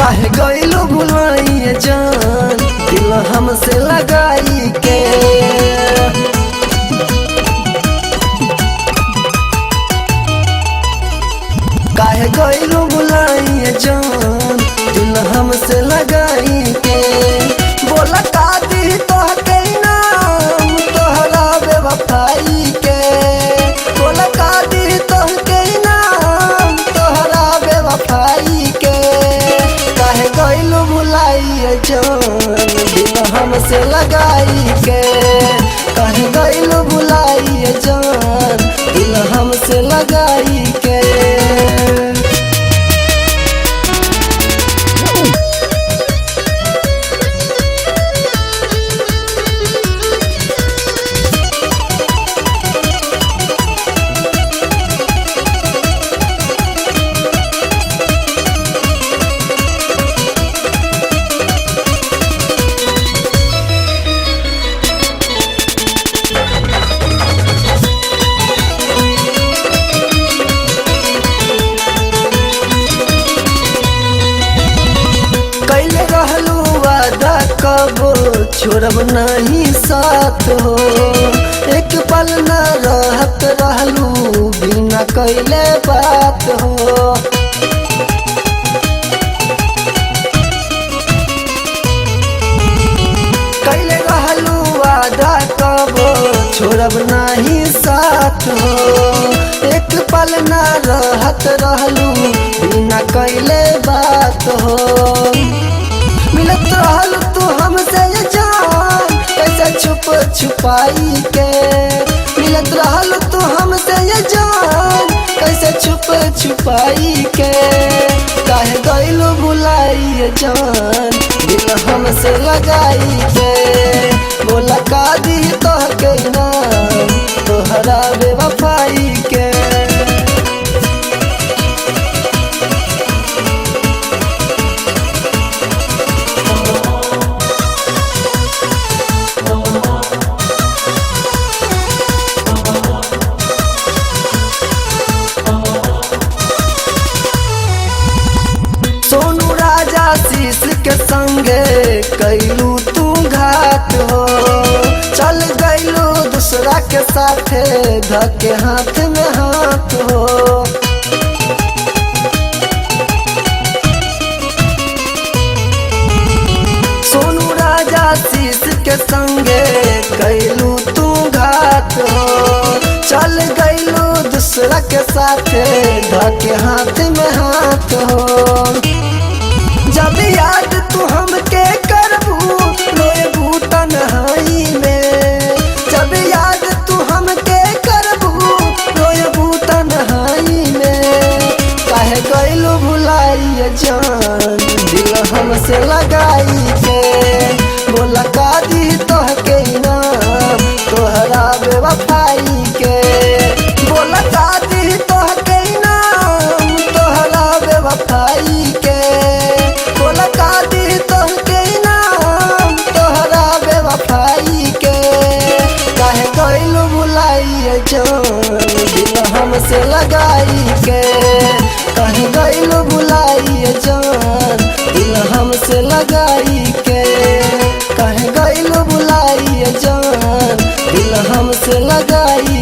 काहे गइलो भुलाइए जान दिल हमसे लगाई के। काहे गइलो भुलाइए जान दिल हमसे लगाई के। बोला का दी तोहके नाम तोहरा बेवफाई के। बोला का दी तोहके नाम तोहरा बेवफाई के। काहे गइलो भुलाइए जान दिल हमसे लगाई के। काहे गइलो भुलाइए जान दिल हमसे लगाई के। कैले रहलू वादा कबो छोड़ब नहीं साथ हो। एक पल न रहत रहलू बिना कैले बात हो। कैले रहलू वादा कबो छोड़ब नहीं साथ हो। एक पल न रहत रहलू बिना कैले बात हो। मिलत रहल तू हमसे ये जान कैसे छुप छुपाई के। मिलत रहल तू हमसे ये जान कैसे छुप छुपाई के। काहे गइलो भुलाइए जान दिल हमसे लगाई के। बोला का दी तोहके नाम तोहरा बेवफाई के। सोनू राजा शीश के संगे कैलू तू घात हो। चल गइलू दूसरा के साथे धके हाथ में हाथ हो। सोनू राजा शीश के संगे कैलू तू घात हो। चल गइलू दूसरा के साथे धके हाथ में हाथ हो। जब याद तू हमके करबू रोएबू तन्हाई में। जब याद तू हमके करबू रोएबू तन्हाई में। काहे गइलो भुलाइए जान दिल हमसे लगाई के। बोला का दी तोहके नाम तोहरा बेवफाई के। बोला का दी तोहके नाम तोहरा बेवफाई के। बोला का दी तोहके नाम तोहरा बेवफाई के। काहे गइलो भुलाइए जान दिल हमसे लगाई के। काहे गइलो भुलाइए जान दिल हमसे लगाई के। काहे गइलो भुलाइए जान दिल हमसे लगाई